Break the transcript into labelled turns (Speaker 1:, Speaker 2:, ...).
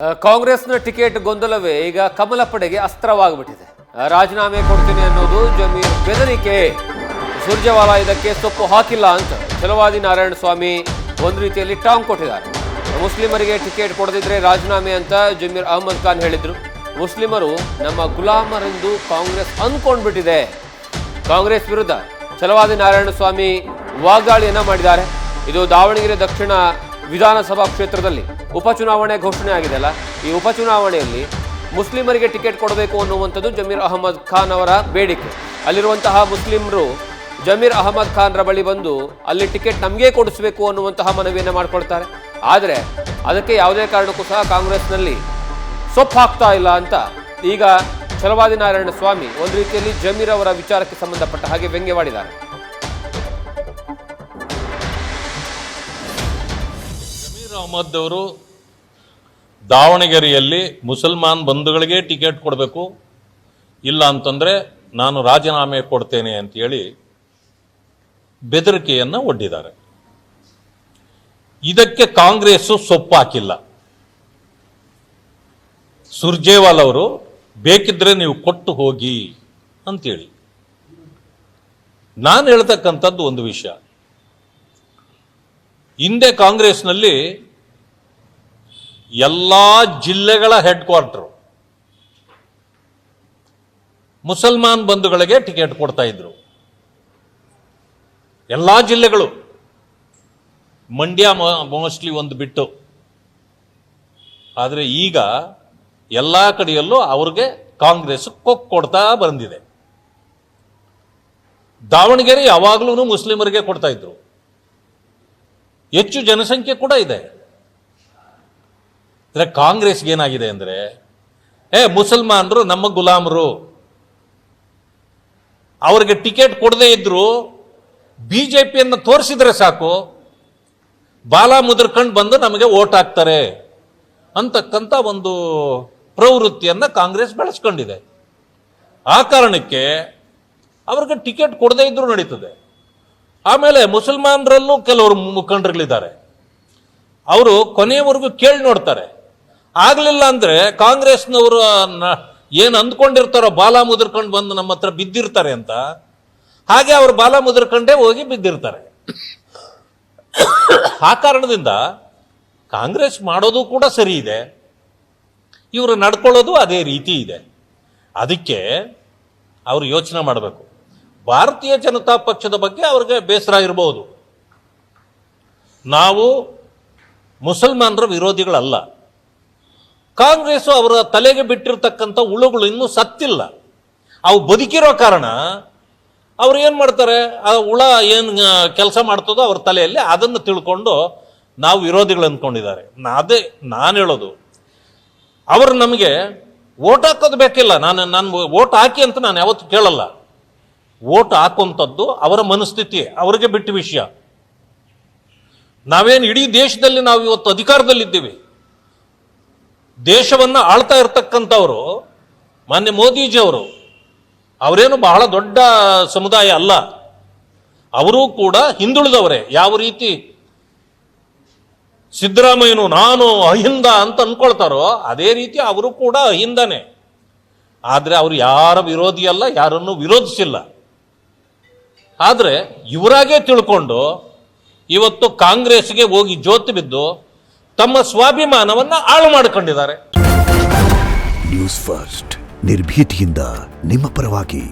Speaker 1: ಕಾಂಗ್ರೆಸ್ನ ಟಿಕೆಟ್ ಗೊಂದಲವೇ ಈಗ ಕಮಲ ಪಡೆಗೆ ಅಸ್ತ್ರವಾಗಿಬಿಟ್ಟಿದೆ. ರಾಜೀನಾಮೆ ಕೊಡ್ತೀನಿ ಅನ್ನೋದು ಜಮೀರ್ ಬೆದರಿಕೆ. ಸುರ್ಜೇವಾಲಾ ಇದಕ್ಕೆ ಸೊಪ್ಪು ಹಾಕಿಲ್ಲ ಅಂತ ಛಲವಾದಿ ನಾರಾಯಣ ಸ್ವಾಮಿ ಒಂದು ರೀತಿಯಲ್ಲಿ ಟಾಂಗ್ ಕೊಟ್ಟಿದ್ದಾರೆ. ಮುಸ್ಲಿಮರಿಗೆ ಟಿಕೆಟ್ ಕೊಡದಿದ್ರೆ ರಾಜೀನಾಮೆ ಅಂತ ಜಮೀರ್ ಅಹಮದ್ ಖಾನ್ ಹೇಳಿದ್ರು. ಮುಸ್ಲಿಮರು ನಮ್ಮ ಗುಲಾಮರೆಂದು ಕಾಂಗ್ರೆಸ್ ಅಂದ್ಕೊಂಡ್ಬಿಟ್ಟಿದೆ. ಕಾಂಗ್ರೆಸ್ ವಿರುದ್ಧ ಛಲವಾದಿ ನಾರಾಯಣ ಸ್ವಾಮಿ ವಾಗ್ದಾಳಿಯನ್ನ ಮಾಡಿದ್ದಾರೆ. ಇದು ದಾವಣಗೆರೆ ದಕ್ಷಿಣ ವಿಧಾನಸಭಾ ಕ್ಷೇತ್ರದಲ್ಲಿ ಉಪಚುನಾವಣೆ ಘೋಷಣೆ ಆಗಿದೆಯಲ್ಲ, ಈ ಉಪಚುನಾವಣೆಯಲ್ಲಿ ಮುಸ್ಲಿಮರಿಗೆ ಟಿಕೆಟ್ ಕೊಡಬೇಕು ಅನ್ನುವಂಥದ್ದು ಜಮೀರ್ ಅಹಮದ್ ಖಾನ್ ಅವರ ಬೇಡಿಕೆ. ಅಲ್ಲಿರುವಂತಹ ಮುಸ್ಲಿಮರು ಜಮೀರ್ ಅಹಮದ್ ಖಾನ್ರ ಬಳಿ ಬಂದು ಅಲ್ಲಿ ಟಿಕೆಟ್ ನಮಗೆ ಕೊಡಿಸಬೇಕು ಅನ್ನುವಂತಹ ಮನವಿಯನ್ನು ಮಾಡಿಕೊಳ್ತಾರೆ. ಆದರೆ ಅದಕ್ಕೆ ಯಾವುದೇ ಕಾರಣಕ್ಕೂ ಸಹ ಕಾಂಗ್ರೆಸ್ನಲ್ಲಿ ಸೊಪ್ಪು ಹಾಕ್ತಾ ಇಲ್ಲ ಅಂತ ಈಗ ಛಲವಾದಿ ನಾರಾಯಣ ಸ್ವಾಮಿ ಒಂದು ರೀತಿಯಲ್ಲಿ ಜಮೀರ್ ಅವರ ವಿಚಾರಕ್ಕೆ ಸಂಬಂಧಪಟ್ಟ ಹಾಗೆ ವ್ಯಂಗ್ಯವಾಡಿದ್ದಾರೆ.
Speaker 2: ಜಮೀರ್ ಅಹಮದ್ ಅವರು ದಾವಣಗೆರೆಯಲ್ಲಿ ಮುಸಲ್ಮಾನ್ ಬಂಧುಗಳಿಗೆ ಟಿಕೆಟ್ ಕೊಡಬೇಕು, ಇಲ್ಲ ಅಂತಂದ್ರೆ ನಾನು ರಾಜೀನಾಮೆ ಕೊಡ್ತೇನೆ ಅಂತೇಳಿ ಬೆದರಿಕೆಯನ್ನು ಒಡ್ಡಿದ್ದಾರೆ. ಇದಕ್ಕೆ ಕಾಂಗ್ರೆಸ್ ಸೊಪ್ಪು ಹಾಕಿಲ್ಲ. ಸುರ್ಜೇವಾಲಾ ಅವರು ಬೇಕಿದ್ರೆ ನೀವು ಕೊಟ್ಟು ಹೋಗಿ ಅಂತೇಳಿ. ನಾನು ಹೇಳ್ತಕ್ಕಂಥದ್ದು ಒಂದು ವಿಷಯ, ಹಿಂದೆ ಕಾಂಗ್ರೆಸ್ನಲ್ಲಿ ಎಲ್ಲ ಜಿಲ್ಲೆಗಳ ಹೆಡ್ ಕ್ವಾರ್ಟರ್ ಮುಸಲ್ಮಾನ್ ಬಂಧುಗಳಿಗೆ ಟಿಕೆಟ್ ಕೊಡ್ತಾ ಇದ್ರು. ಎಲ್ಲ ಜಿಲ್ಲೆಗಳು, ಮಂಡ್ಯ ಮೋಸ್ಟ್ಲಿ ಒಂದು ಬಿಟ್ಟು. ಆದರೆ ಈಗ ಎಲ್ಲ ಕಡೆಯಲ್ಲೂ ಅವ್ರಿಗೆ ಕಾಂಗ್ರೆಸ್ ಕೊಡ್ತಾ ಬಂದಿದೆ. ದಾವಣಗೆರೆ ಯಾವಾಗಲೂ ಮುಸ್ಲಿಮರಿಗೆ ಕೊಡ್ತಾ ಇದ್ರು. ಹೆಚ್ಚು ಜನಸಂಖ್ಯೆ ಕೂಡ ಇದೆ. ಅಂದ್ರೆ ಕಾಂಗ್ರೆಸ್ಗೆ ಏನಾಗಿದೆ ಅಂದ್ರೆ, ಮುಸಲ್ಮಾನರು ನಮ್ಮ ಗುಲಾಮರು, ಅವ್ರಿಗೆ ಟಿಕೆಟ್ ಕೊಡದೇ ಇದ್ರು ಬಿಜೆಪಿಯನ್ನು ತೋರಿಸಿದ್ರೆ ಸಾಕು, ಬಾಲ ಮುದ್ರಕೊಂಡು ಬಂದು ನಮಗೆ ಓಟ್ ಹಾಕ್ತಾರೆ ಅಂತಕ್ಕಂಥ ಒಂದು ಪ್ರವೃತ್ತಿಯನ್ನ ಕಾಂಗ್ರೆಸ್ ಬೆಳೆಸ್ಕೊಂಡಿದೆ. ಆ ಕಾರಣಕ್ಕೆ ಅವ್ರಿಗೆ ಟಿಕೆಟ್ ಕೊಡದೇ ಇದ್ರು ನಡೀತದೆ. ಆಮೇಲೆ ಮುಸಲ್ಮಾನರಲ್ಲೂ ಕೆಲವರು ಮುಖಂಡರುಗಳಿದ್ದಾರೆ, ಅವರು ಕೊನೆಯವರೆಗೂ ಕೇಳಿ ನೋಡ್ತಾರೆ. ಆಗ್ಲಿಲ್ಲ ಅಂದ್ರೆ ಕಾಂಗ್ರೆಸ್ನವರು ಏನು ಅಂದ್ಕೊಂಡಿರ್ತಾರೋ ಬಾಲ ಮುದ್ರಕೊಂಡು ಬಂದು ನಮ್ಮ ಹತ್ರ ಬಿದ್ದಿರ್ತಾರೆ ಅಂತ, ಹಾಗೆ ಅವರು ಬಾಲ ಮುದ್ರಕೊಂಡೇ ಹೋಗಿ ಬಿದ್ದಿರ್ತಾರೆ. ಆ ಕಾರಣದಿಂದ ಕಾಂಗ್ರೆಸ್ ಮಾಡೋದು ಕೂಡ ಸರಿ ಇದೆ, ಇವರು ನಡ್ಕೊಳ್ಳೋದು ಅದೇ ರೀತಿ ಇದೆ. ಅದಕ್ಕೆ ಅವರು ಯೋಚನೆ ಮಾಡಬೇಕು. ಭಾರತೀಯ ಜನತಾ ಪಕ್ಷದ ಬಗ್ಗೆ ಅವ್ರಿಗೆ ಬೇಸರ ಇರಬಹುದು. ನಾವು ಮುಸಲ್ಮಾನರ ವಿರೋಧಿಗಳಲ್ಲ. ಕಾಂಗ್ರೆಸ್ ಅವರ ತಲೆಗೆ ಬಿಟ್ಟಿರ್ತಕ್ಕಂಥ ಹುಳುಗಳು ಇನ್ನೂ ಸತ್ತಿಲ್ಲ. ಅವು ಬದುಕಿರೋ ಕಾರಣ ಅವ್ರು ಏನು ಮಾಡ್ತಾರೆ, ಆ ಹುಳ ಏನು ಕೆಲಸ ಮಾಡ್ತದೋ ಅವ್ರ ತಲೆಯಲ್ಲಿ ಅದನ್ನು ತಿಳ್ಕೊಂಡು ನಾವು ವಿರೋಧಿಗಳು ಅಂದ್ಕೊಂಡಿದ್ದಾರೆ. ಅದೇ ನಾನು ಹೇಳೋದು, ಅವರು ನಮಗೆ ಓಟ್ ಹಾಕೋದು ಬೇಕಿಲ್ಲ. ನಾನು ಓಟ್ ಹಾಕಿ ಅಂತ ನಾನು ಯಾವತ್ತೂ ಕೇಳಲ್ಲ. ಓಟ್ ಹಾಕುವಂಥದ್ದು ಅವರ ಮನಸ್ಥಿತಿ, ಅವರಿಗೆ ಬಿಟ್ಟ ವಿಷಯ. ನಾವೇನು ಇಡೀ ದೇಶದಲ್ಲಿ ನಾವು ಇವತ್ತು ಅಧಿಕಾರದಲ್ಲಿದ್ದೀವಿ, ದೇಶವನ್ನು ಆಳ್ತಾ ಇರ್ತಕ್ಕಂಥವರು ಮಾನ್ಯ ಮೋದಿಜಿ ಅವರು, ಅವರೇನು ಬಹಳ ದೊಡ್ಡ ಸಮುದಾಯ ಅಲ್ಲ, ಅವರೂ ಕೂಡ ಹಿಂದುಳಿದವರೇ. ಯಾವ ರೀತಿ ಸಿದ್ದರಾಮಯ್ಯನು ನಾನು ಅಹಿಂದ ಅಂತ ಅನ್ಕೊಳ್ತಾರೋ ಅದೇ ರೀತಿ ಅವರು ಕೂಡ ಅಹಿಂದನೇ. ಆದರೆ ಅವರು ಯಾರ ವಿರೋಧಿ ಅಲ್ಲ, ಯಾರನ್ನು ವಿರೋಧಿಸಿಲ್ಲ. ಆದರೆ ಇವರಾಗೇ ತಿಳ್ಕೊಂಡು ಇವತ್ತು ಕಾಂಗ್ರೆಸ್ಗೆ ಹೋಗಿ ಜೋತು ಬಿದ್ದು ತಮ್ಮ ಸ್ವಾಭಿಮಾನವನ್ನ ಹಾಳು ಮಾಡಿಕೊಂಡಿದ್ದಾರೆ.
Speaker 3: ನ್ಯೂಸ್ ಫಸ್ಟ್, ನಿರ್ಭೀತಿಯಿಂದ ನಿಮ್ಮ ಪರವಾಗಿ.